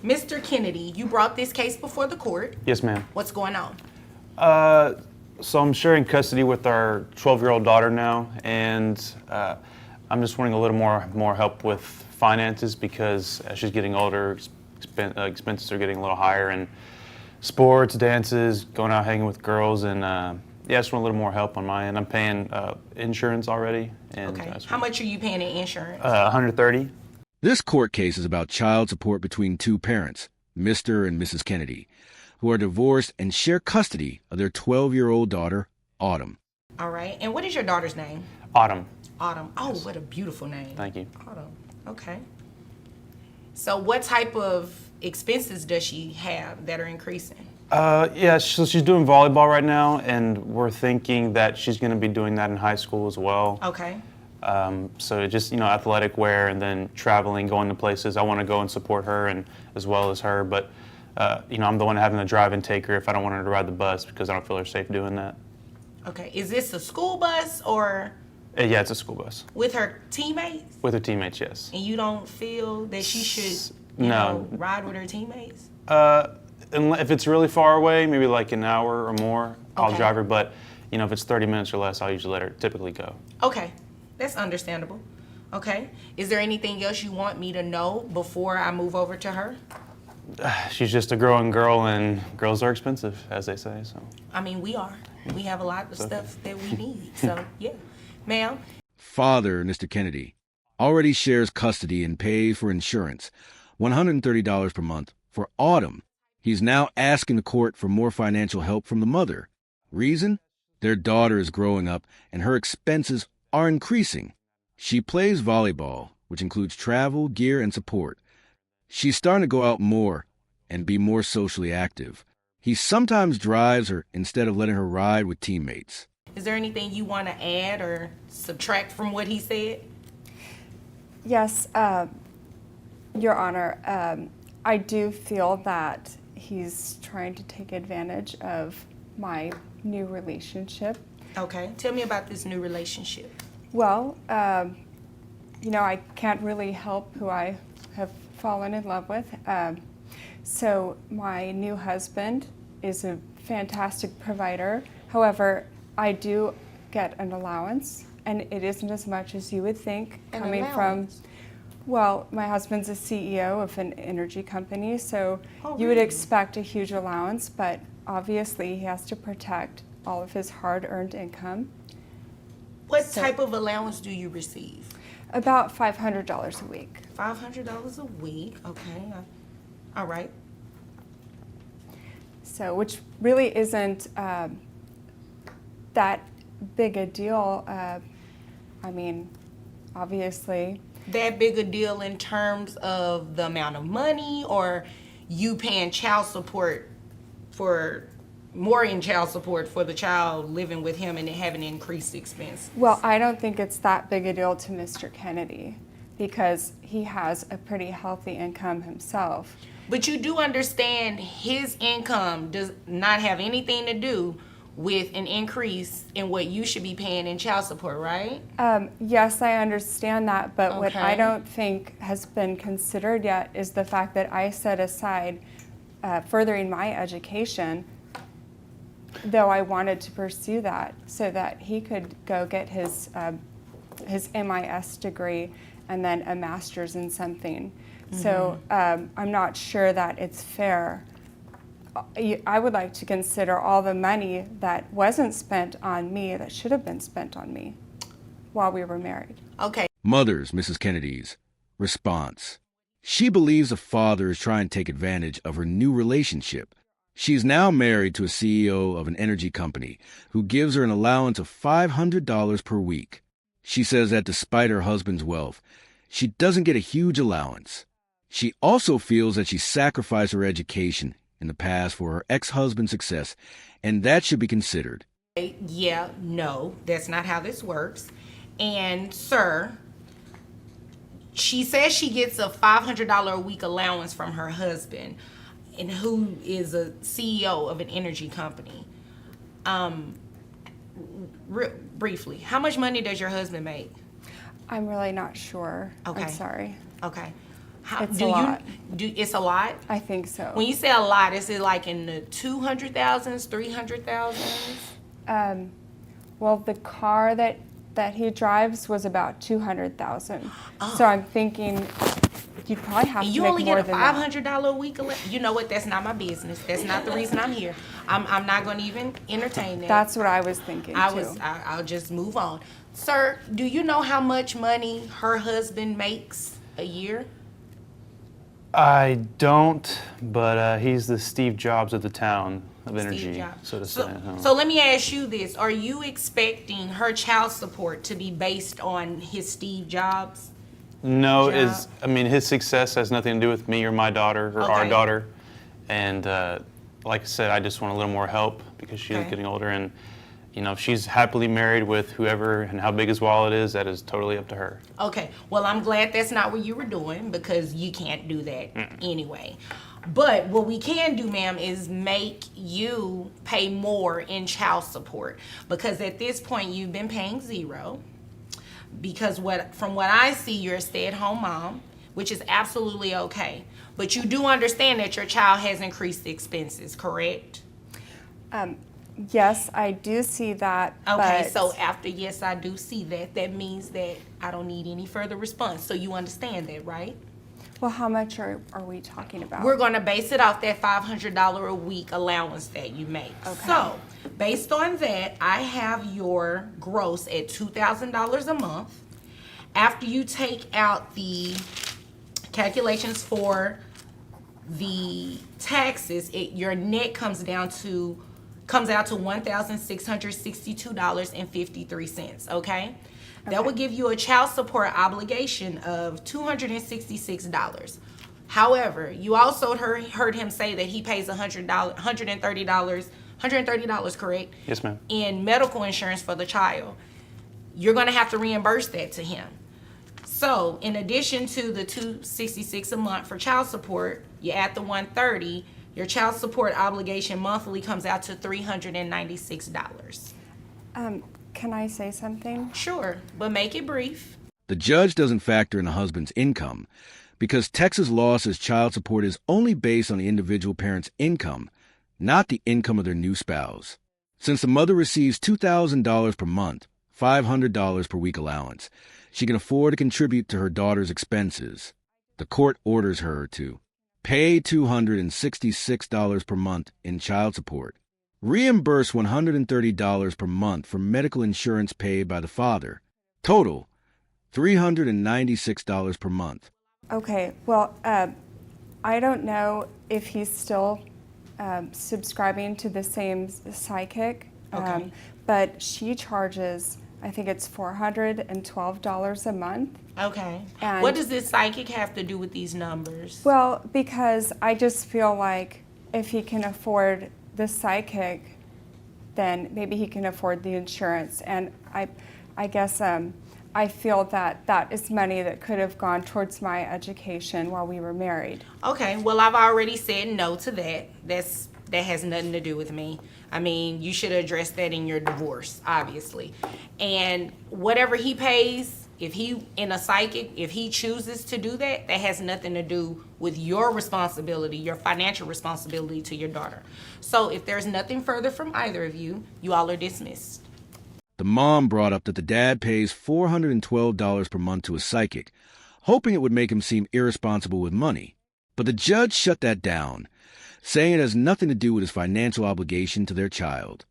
Mr. Kennedy, you brought this case before the court. Yes, ma'am. What's going on? So I'm sharing custody with our 12-year-old daughter now, and I'm just wanting a little more help with finances because as she's getting older, expenses are getting a little higher, and sports, dances, going out hanging with girls, and yeah, I just want a little more help on my end. I'm paying insurance already. And, Okay. How much are you paying in insurance? $130. This court case is about child support between two parents, Mr. and Mrs. Kennedy, who are divorced and share custody of their 12-year-old daughter, Autumn. All right. And what is your daughter's name? Autumn. Autumn. Oh, what a beautiful name. Thank you. Autumn. Okay. So what type of expenses does she have that are increasing? Yeah, so she's doing volleyball right now, and we're thinking that she's going to be doing that in high school as well. Okay. So just, athletic wear and then traveling, going to places. I want to go and support her and as well as her, but, I'm the one having to drive and take her if I don't want her to ride the bus because I don't feel her safe doing that. Okay. Is this a school bus or Yeah, it's a school bus. with her teammates? With her teammates, yes. And you don't feel that she should, No. ride with her teammates? If it's really far away, maybe like an hour or more, I'll Okay. drive her, but, if it's 30 minutes or less, I'll usually let her typically go. Okay. That's understandable. Okay. Is there anything else you want me to know before I move over to her? She's just a growing girl, and girls are expensive, as they say, so. I mean, we are. We have a lot of stuff that we need. So, yeah. Ma'am? Father, Mr. Kennedy, already shares custody and pays for insurance, $130 per month. For Autumn, he's now asking the court for more financial help from the mother. Reason? Their daughter is growing up, and her expenses are increasing. She plays volleyball, which includes travel, gear, and support. She's starting to go out more and be more socially active. He sometimes drives her instead of letting her ride with teammates. Is there anything you want to add or subtract from what he said? Yes, Your Honor, I do feel that he's trying to take advantage of my new relationship. Okay. Tell me about this new relationship. Well, I can't really help who I have fallen in love with. So my new husband is a fantastic provider. However, I do get an allowance, and it isn't as much as you would think coming from. Well, my husband's a CEO of an energy company, so you would expect a huge allowance, but obviously he has to protect all of his hard-earned income. What type of allowance do you receive? About $500 a week. $500 a week. Okay. All right. So, which really isn't that big a deal. Obviously. That big a deal in terms of the amount of money, or you paying child support for more in child support for the child living with him and having increased expense? Well, I don't think it's that big a deal to Mr. Kennedy because he has a pretty healthy income himself. But you do understand his income does not have anything to do with an increase in what you should be paying in child support, right? Yes, I understand that, but what I Okay. don't think has been considered yet is the fact that I set aside furthering my education, though I wanted to pursue that, so that he could go get his MIS degree and then a master's in something. So I'm not sure that it's fair. I would like to consider all the money that wasn't spent on me that should have been spent on me while we were married. Okay. Mother's, Mrs. Kennedy's, response. She believes the father is trying to take advantage of her new relationship. She's now married to a CEO of an energy company who gives her an allowance of $500 per week. She says that despite her husband's wealth, she doesn't get a huge allowance. She also feels that she sacrificed her education in the past for her ex-husband's success, and that should be considered. Yeah, no, that's not how this works. And, sir, she says she gets a $500 a week allowance from her husband, and who is a CEO of an energy company. Briefly, how much money does your husband make? I'm really not sure. Okay. I'm sorry. Okay. It's do a lot. It's a lot? I think so. When you say a lot, is it like in the 200,000s, 300,000s? Well, the car that he drives was about 200,000. So I'm thinking you'd probably have And to you make only more get a than that. $500 a week. You know what? That's not my business. That's not the reason I'm here. I'm not going to even entertain that. That's what I was thinking too. I'll just move on. Sir, do you know how much money her husband makes a year? I don't, but he's the Steve Jobs of the town of energy, Steve Jobs. so to say. So let me ask you this. Are you expecting her child support to be based on his Steve Jobs? No, job? his success has nothing to do with me or my daughter or our Okay. daughter. And like I said, I just want a little more help because she's Okay. getting older. And, if she's happily married with whoever and how big his wallet is, that is totally up to her. Okay, well, I'm glad that's not what you were doing because you can't do that anyway. But what we can do, ma'am, is make you pay more in child support because at this point you've been paying zero. Because from what I see, you're a stay-at-home mom, which is absolutely okay. But you do understand that your child has increased expenses, correct? Yes, I do see that. Okay, but so after yes, I do see that, that means that I don't need any further response. So you understand that, right? well, how much are we talking about? We're going to base it off that $500 a week allowance that you make. Okay. So, based on that, I have your gross at $2,000 a month. After you take out the calculations for the taxes, your net comes out to $1,662.53. Okay. That would give you a child support obligation of $266. However, you also heard him say that he pays $130, correct? Yes, ma'am. In medical insurance for the child. You're going to have to reimburse that to him. So, in addition to the $266 a month for child support, you add the $130, your child support obligation monthly comes out to $396. Can I say something? Sure, but make it brief. The judge doesn't factor in the husband's income because Texas law says child support is only based on the individual parent's income, not the income of their new spouse. Since the mother receives $2,000 per month, $500 per week allowance, she can afford to contribute to her daughter's expenses. The court orders her to pay $266 per month in child support, reimburse $130 per month for medical insurance paid by the father, total $396 per month. Okay, well, I don't know if he's still subscribing to the same psychic, Okay. but she charges, I think it's $412 a month. Okay. And- What does this psychic have to do with these numbers? Well, because I just feel like if he can afford the psychic, then maybe he can afford the insurance. And I guess I feel that that is money that could have gone towards my education while we were married. Okay, well, I've already said no to that. That has nothing to do with me. I mean, you should address that in your divorce, obviously. And whatever he pays, if he chooses to do that, that has nothing to do with your responsibility, your financial responsibility to your daughter. So if there's nothing further from either of you, you all are dismissed. The mom brought up that the dad pays $412 per month to a psychic, hoping it would make him seem irresponsible with money. But the judge shut that down, saying it has nothing to do with his financial obligation to their child.